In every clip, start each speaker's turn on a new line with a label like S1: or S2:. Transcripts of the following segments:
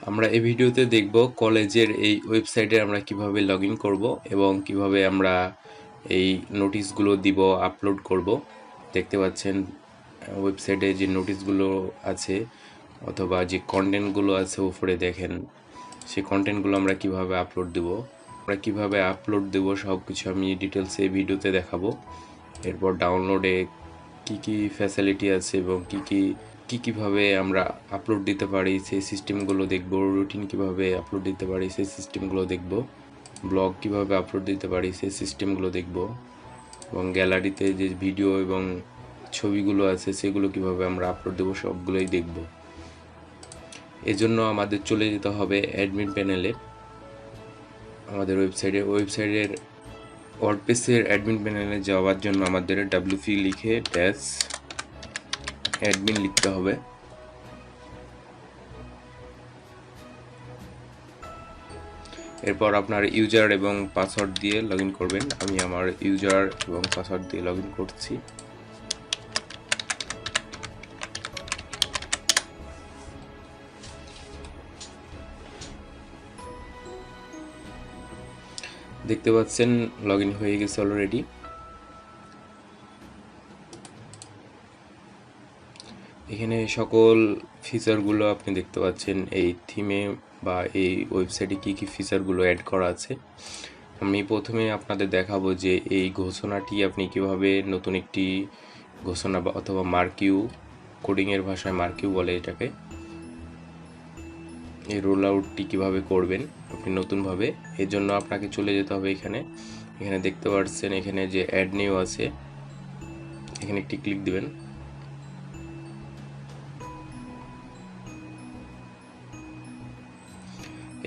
S1: আমরা এই ভিডিওতে দেখব কলেজের এই ওয়েবসাইটে আমরা কিভাবে লগইন করব এবং কিভাবে আমরা এই নোটিশগুলো দিব, আপলোড করব। দেখতে পাচ্ছেন ওয়েবসাইটে যে নোটিশগুলো আছে অথবা যে কন্টেন্টগুলো আছে উপরে দেখেন, সেই কন্টেন্টগুলো আমরা কিভাবে আপলোড দেব সব কিছু আমি ডিটেলসে এই ভিডিওতে দেখাবো। এরপর ডাউনলোডে কি ফ্যাসিলিটি আছে এবং কিভাবে আমরা আপলোড দিতে পারি সেই সিস্টেমগুলো দেখব, রুটিন কিভাবে আপলোড দিতে পারি সেই সিস্টেমগুলো দেখব, ব্লগ কিভাবে আপলোড দিতে পারি সেই সিস্টেমগুলো দেখব এবং গ্যালারিতে যে ভিডিও এবং ছবিগুলো আছে সেগুলো কিভাবে আমরা আপলোড দেব সবগুলোই দেখব। এজন্য আমাদের চলে যেতে হবে অ্যাডমিন প্যানেলে। আমাদের ওয়েবসাইটের ওয়ার্ডপ্রেসের অ্যাডমিন প্যানেলে যাওয়ার জন্য আমাদের WP লিখে অ্যাডমিন লিখতে হবে। এরপর আপনার ইউজার এবং পাসওয়ার্ড দিয়ে লগইন করবেন। আমি আমার ইউজার এবং পাসওয়ার্ড দিয়ে লগইন করছি। দেখতে পাচ্ছেন লগইন হয়ে গেছে অলরেডি। এখানে সকল ফিচারগুলো আপনি দেখতে পাচ্ছেন এই থিমে বা এই ওয়েবসাইটে কি ফিচারগুলো অ্যাড করা আছে। আমি প্রথমে আপনাদের দেখাবো যে এই ঘোষণাটি আপনি কিভাবে নতুন একটি ঘোষণা বা অথবা মার্কিউ, কোডিংয়ের ভাষায় মার্কিউ বলে এটাকে, এই রোল আউটটি কীভাবে করবেন আপনি নতুনভাবে। এর জন্য আপনাকে চলে যেতে হবে এখানে দেখতে পাচ্ছেন এখানে যে অ্যাড নিউ আছে, এখানে একটি ক্লিক দিবেন।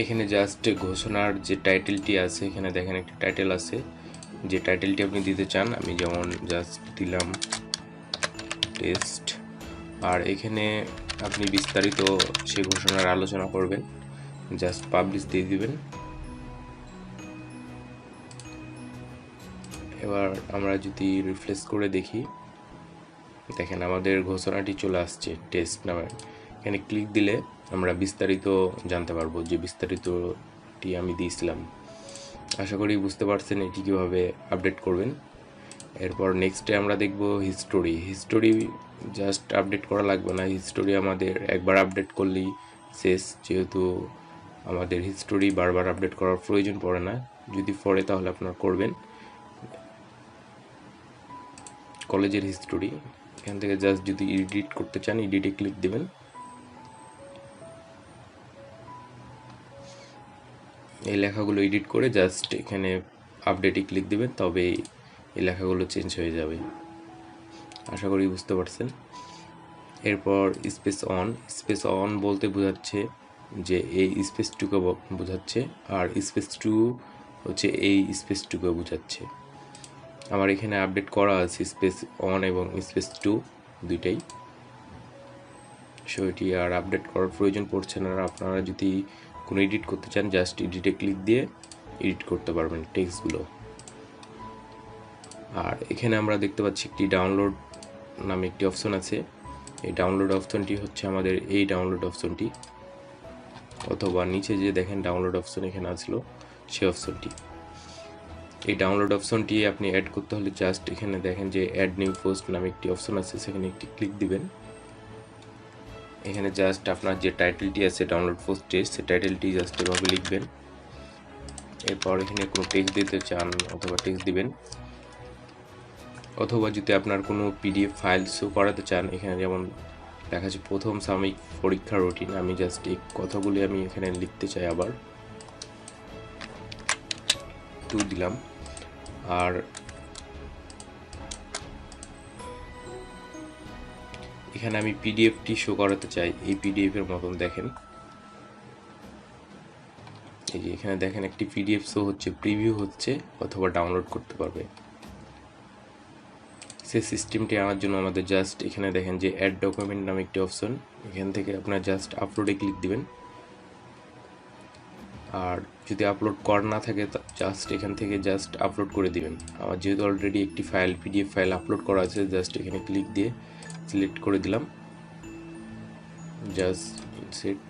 S1: এখানে জাস্ট ঘোষণার যে টাইটেলটি আছে, এখানে দেখেন একটি টাইটেল আছে, যে টাইটেলটি আপনি দিতে চান। আমি যেমন জাস্ট দিলাম টেস্ট, আর এখানে আপনি বিস্তারিত সেই ঘোষণার আলোচনা করবেন, জাস্ট পাবলিশ দিয়ে দিবেন। এবার আমরা যদি রিফ্রেশ করে দেখি, দেখেন আমাদের ঘোষণাটি চলে আসছে টেস্ট নামে। এখানে ক্লিক দিলে আমরা বিস্তারিত জানতে পারবো, যে বিস্তারিতটি আমি দিয়েছিলাম। আশা করি বুঝতে পারছেন এটি কীভাবে আপডেট করবেন। এরপর নেক্সটে আমরা দেখব হিস্টোরি জাস্ট আপডেট করা লাগবে না, হিস্টোরি আমাদের একবার আপডেট করলেই শেষ, যেহেতু আমাদের হিস্টোরি বারবার আপডেট করার প্রয়োজন পড়ে না। যদি পড়ে তাহলে আপনারা করবেন। কলেজের হিস্টোরি, এখান থেকে জাস্ট যদি এডিট করতে চান এডিটে ক্লিক দেবেন। এই লেখাগুলো এডিট করে জাস্ট এখানে আপডেটে ক্লিক দিবেন, তবে এই লেখাগুলো চেঞ্জ হয়ে যাবে। আশা করি বুঝতে পারছেন। এরপর স্পেস অন বলতে বোঝাচ্ছে যে এই স্পেসটুকু বোঝাচ্ছে, আর স্পেস 2 হচ্ছে এই স্পেসটুকু বোঝাচ্ছে। আমার এখানে আপডেট করা আছে স্পেস অন এবং স্পেস 2 দুইটাই, সো এটি আর আপডেট করার প্রয়োজন পড়ছে না। আপনারা যদি কোনো এডিট করতে চান জাস্ট এডিটে ক্লিক দিয়ে এডিট করতে পারবেন টেক্সটগুলো। আর এখানে আমরা দেখতে পাচ্ছি একটি ডাউনলোড নামে একটি অপশন আছে। এই ডাউনলোড অপশনটি হচ্ছে আমাদের এই ডাউনলোড অপশনটি, অথবা নিচে যে দেখেন ডাউনলোড অপশন এখানে আসলো সেই অপশনটি। এই ডাউনলোড অপশনটি আপনি অ্যাড করতে হলে জাস্ট এখানে দেখেন যে অ্যাড নিউ পোস্ট নামে একটি অপশন আছে, সেখানে একটি ক্লিক দিবেন। এখানে জাস্ট আপনার যে টাইটেলটি আছে ডাউনলোড পোস্টে, সেই টাইটেলটি জাস্ট এভাবে লিখবেন। এরপর এখানে কোনো টেক্সট দিতে চান অথবা টেক্সট দিবেন, অথবা যদি আপনার কোনো PDF ফাইল শো করাতে চান, এখানে যেমন দেখা যাচ্ছে প্রথম সাময়িক পরীক্ষার রুটিন, আমি জাস্ট এই কথাগুলি আমি এখানে লিখতে চাই, আবার 2 দিলাম। আর এখানে আমি PDFটি শো করাতে চাই এই PDF এর মতন, দেখেন এই যে এখানে দেখেন একটি PDF শো হচ্ছে, প্রিভিউ হচ্ছে অথবা ডাউনলোড করতে পারবে। সেই সিস্টেমটি আনার জন্য আমাদের জাস্ট এখানে দেখেন যে অ্যাড ডকুমেন্ট নামে একটি অপশন, এখান থেকে আপনার জাস্ট আপলোডে ক্লিক দিবেন। আর যদি আপলোড করা না থাকে জাস্ট এখান থেকে জাস্ট আপলোড করে দিবেন। আমার যেহেতু অলরেডি একটি PDF ফাইল আপলোড করা আছে, জাস্ট এখানে ক্লিক দিয়ে সিলেক্ট করে দিলাম, জাস্ট সেট।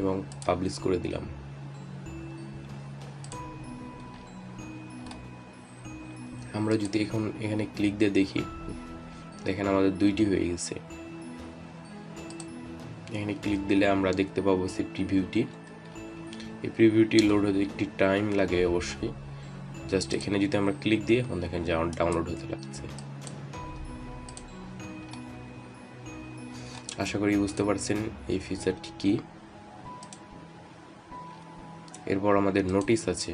S1: এবং পাবলিশ করে দিলাম। আমরা যদি এখন এখানে ক্লিক দিয়ে দেখি, দেখেন আমাদের 2টি হয়ে গেছে। এখানে ক্লিক দিলে আমরা দেখতে পাবো সেই প্রিভিউটি। এই প্রিভিউটি লোড হতে একটি টাইম লাগে অবশ্যই। জাস্ট এখানে যদি আমরা ক্লিক দিই, এখন দেখেন যে ডাউনলোড হতে লাগছে। আশা করি বুঝতে পারছেন এই ফিচারটি কি। এরপর আমাদের নোটিশ আছে।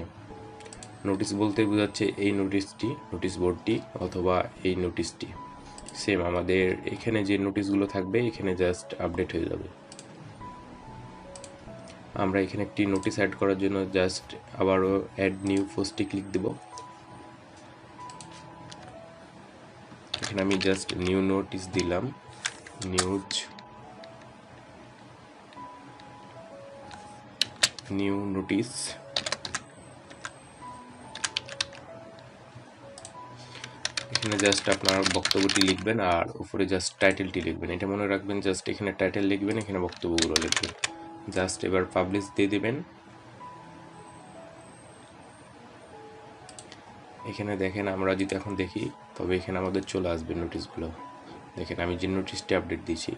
S1: নোটিশ বলতে বোঝাচ্ছে এই নোটিশটি, নোটিশ বোর্ডটি অথবা এই নোটিশটি সেম আমাদের এখানে যে নোটিশগুলো থাকবে এখানে জাস্ট আপডেট হয়ে যাবে। আমরা এখানে একটি নোটিশ অ্যাড করার জন্য জাস্ট আবারও অ্যাড নিউ পোস্টে ক্লিক দেব। এখানে আমি জাস্ট নিউ নোটিশ দিলাম, নিউ নোটিশ। এখানে জাস্ট আপনার বক্তব্যটি লিখবেন আর উপরে জাস্ট টাইটেলটি লিখবেন। এটা মনে রাখবেন, জাস্ট এখানে টাইটেল লিখবেন, এখানে বক্তব্যগুলো লিখবেন। জাস্ট এবার পাবলিশ দিয়ে দিবেন। এখানে দেখেন আমরা যদি এখন দেখি, তবে এখানে আমাদের চলে আসবে নোটিশগুলো। দেখেন আমি যে নোটিশটি আপডেট দিয়েছি,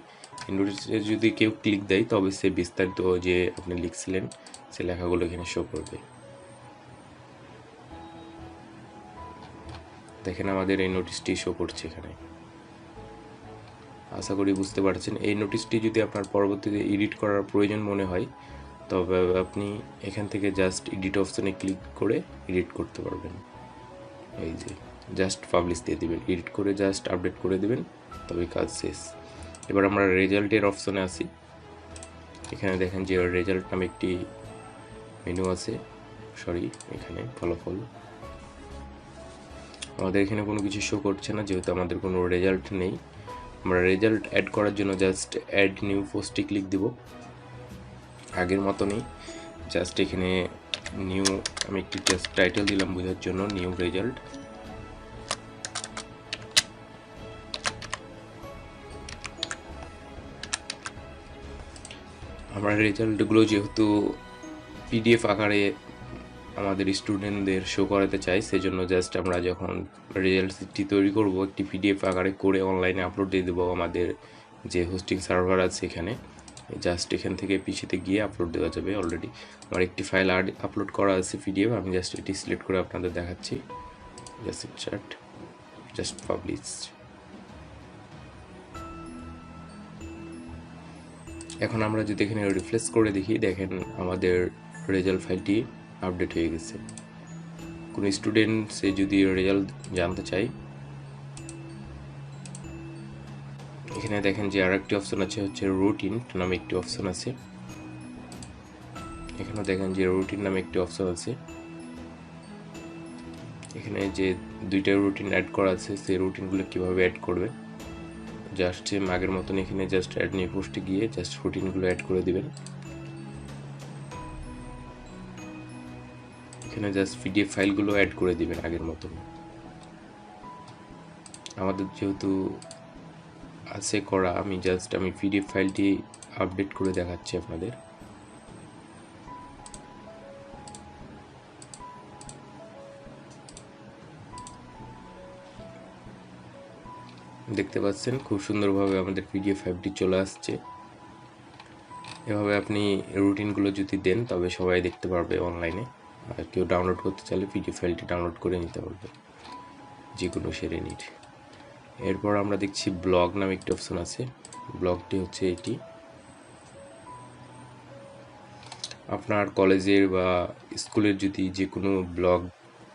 S1: এই নোটিশে যদি কেউ ক্লিক দেয় তবে সে বিস্তারিত যে আপনি লিখছিলেন সে লেখাগুলো এখানে শো করবে। দেখেন আমাদের এই নোটিশটি শো করছে এখানে। আশা করি বুঝতে পারছেন। এই নোটিশটি যদি আপনার পরবর্তীতে এডিট করার প্রয়োজন মনে হয় তবে আপনি এখান থেকে জাস্ট এডিট অপশনে ক্লিক করে এডিট করতে পারবেন। এই যে জাস্ট পাবলিশ দিয়ে দিবেন, এডিট করে জাস্ট আপডেট করে দিবেন, তবে কাজ শেষ। এবার আমরা রেজাল্টের অপশনে আসি। এখানে দেখেন যে রেজাল্ট নামে একটি মেনু আছে, এখানে ফলাফল। আমাদের এখানে কোনো কিছু শো করছে না যেহেতু আমাদের কোনো রেজাল্ট নেই। আমরা রেজাল্ট অ্যাড করার জন্য জাস্ট অ্যাড নিউ পোস্টে ক্লিক দিব আগের মতনই। জাস্ট এখানে নিউ, আমি একটি জাস্ট টাইটেল দিলাম বোঝার জন্য, নিউ রেজাল্ট। আমরা রেজাল্টগুলো যেহেতু পিডিএফ আকারে আমাদের স্টুডেন্টদের শো করাতে চাই, সেজন্য জাস্ট আমরা যখন রেজাল্টটি তৈরি করব একটি পিডিএফ আকারে করে অনলাইনে আপলোড দিয়ে দেবো আমাদের যে হোস্টিং সার্ভার আছে এখানে। জাস্ট এখান থেকে পিছিতে গিয়ে আপলোড দেওয়া যাবে। অলরেডি আমার একটি ফাইল আপলোড করা আছে পিডিএফ, আমি জাস্ট এটি সিলেক্ট করে আপনাদের দেখাচ্ছি। Just publish. এখন আমরা যদি এখানে রিফ্রেশ করে দেখি, দেখেন আমাদের রেজাল্ট ফাইলটি আপডেট হয়ে গেছে। কোনো স্টুডেন্ট সে যদি রেজাল্ট জানতে চায়, এখানে দেখেন যে আর একটি অপশন আছে, হচ্ছে রুটিন নামে একটি অপশন আছে। এখানে দেখেন যে রুটিন নামে একটি অপশন আছে। এখানে যে 2টা রুটিন অ্যাড করা আছে, সেই রুটিনগুলো কিভাবে অ্যাড করবে, জাস্ট সেম আগের মতন এখানে জাস্ট অ্যাড নিউ পোস্টে গিয়ে জাস্ট রুটিনগুলো অ্যাড করে দিবেন। এখানে জাস্ট পিডিএফ ফাইলগুলো অ্যাড করে দিবেন আগের মতন। আমাদের যেহেতু আছে করা, আমি পিডিএফ ফাইলটি আপডেট করে দেখাচ্ছি আপনাদের। দেখতে পাচ্ছেন খুব সুন্দরভাবে আমাদের পিডিএফ ফাইলটি চলে আসছে। এভাবে আপনি রুটিনগুলো যদি দেন তবে সবাই দেখতে পারবে অনলাইনে। আর কেউ ডাউনলোড করতে চাইলে পিডিএফ ফাইলটি ডাউনলোড করে নিতে পারবে যে কোনো শ্রেণীর। এরপর আমরা দেখছি ব্লগ নামে একটি অপশন আছে। ব্লগটি হচ্ছে এটি। আপনার কলেজের বা স্কুলের যদি যে কোনো ব্লগ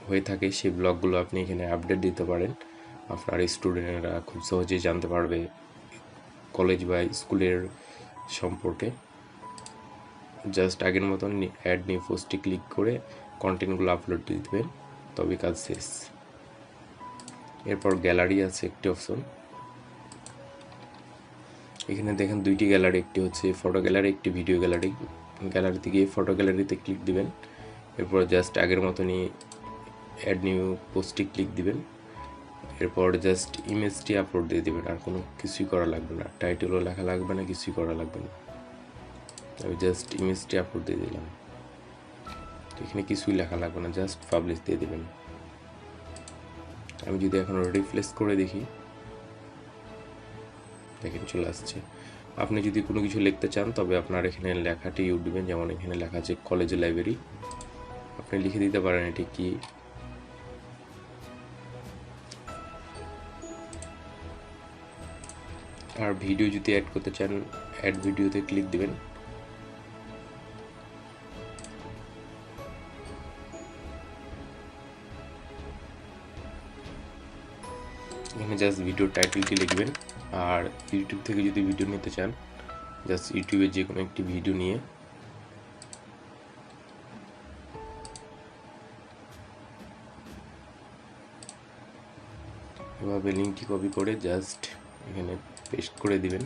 S1: হয়ে থাকে সেই ব্লগগুলো আপনি এখানে আপডেট দিতে পারেন। আপনার স্টুডেন্টরা খুব সহজেই জানতে পারবে কলেজ বা স্কুলের সম্পর্কে। জাস্ট আগের মতন অ্যাড নিউ পোস্টে ক্লিক করে কন্টেন্টগুলো আপলোড দিয়ে দেবেন, তবে কাজ শেষ। এরপর গ্যালারি আছে একটি অপশন। এখানে দেখেন 2টি গ্যালারি, একটি হচ্ছে ফটো গ্যালারি, একটি ভিডিও গ্যালারি। গ্যালারিতে গিয়ে ফটো গ্যালারিতে ক্লিক দিবেন। এরপর জাস্ট আগের মতনই অ্যাড নিউ পোস্টে ক্লিক দিবেন। এরপর জাস্ট ইমেজটি আপলোড দিয়ে দেবেন, আর কোনো কিছুই করা লাগবে না, টাইটেলও লেখা লাগবে না, কিছুই করা লাগবে না। আমি জাস্ট ইমেজটি আপলোড দিয়ে দিলাম। এখানে কিছুই লেখা লাগবে না, জাস্ট পাবলিশ দিয়ে দেবেন। আমি যদি এখন রিফ্রেশ করে দেখি, দেখেন চলে আসছে। আপনি যদি কোনো কিছু লিখতে চান তবে আপনার এখানে লেখাটি দিবেন, যেমন এখানে লেখা আছে কলেজ লাইব্রেরি, আপনি লিখে দিতে পারেন এটি কি। আর ভিডিও যদি অ্যাড করতে চান, অ্যাড ভিডিওতে ক্লিক দিবেন। এখানে জাস্ট ভিডিও টাইটেলটি লিখবেন। আর ইউটিউব থেকে যদি ভিডিও নিতে চান, জাস্ট ইউটিউবে যে কোনো একটি ভিডিও নিয়ে এভাবে লিঙ্কটি কপি করে জাস্ট এখানে পেস্ট করে দিবেন।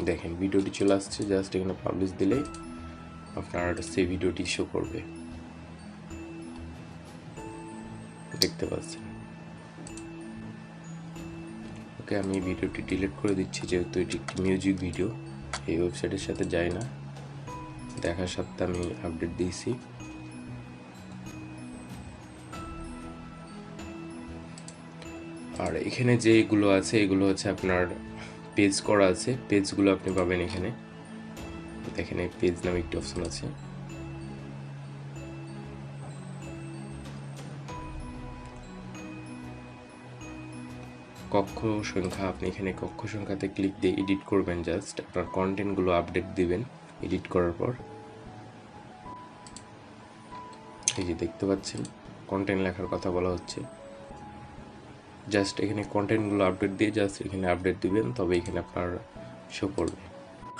S1: দেখেন ভিডিওটি চলে আসছে, জাস্ট এখানে পাবলিশ দিলেই আপনার সেই ভিডিওটি শো করবে, দেখতে পাচ্ছেন। ওকে, আমি ভিডিওটি ডিলিট করে দিচ্ছি, যেহেতু এটি একটি মিউজিক ভিডিও, এই ওয়েবসাইটের সাথে যায় না। দেখার সাথে আমি আপডেট দিয়েছি। আর এখানে যেগুলো আছে এগুলো হচ্ছে আপনার পেজ করা আছে, পেজগুলো আপনি পাবেন এখানে। দেখেন এই পেজ নামে একটি অপশন আছে। কক্ষ সংখ্যা, আপনি এখানে কক্ষ সংখ্যাতে ক্লিক দিয়ে এডিট করবেন, জাস্ট আপনার কন্টেন্টগুলো আপডেট দিবেন এডিট করার পর। এই যে দেখতে পাচ্ছেন কন্টেন্ট লেখার কথা বলা হচ্ছে, জাস্ট এখানে কন্টেন্টগুলো আপডেট দিয়ে জাস্ট এখানে আপডেট দিবেন, তবে এখানে আপনার শো করবে।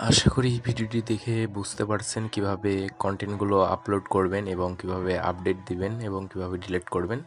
S1: আশা করি এই ভিডিওটি দেখে বুঝতে পারছেন কিভাবে কন্টেন্টগুলো আপলোড করবেন এবং কিভাবে আপডেট দিবেন এবং কিভাবে ডিলিট করবেন।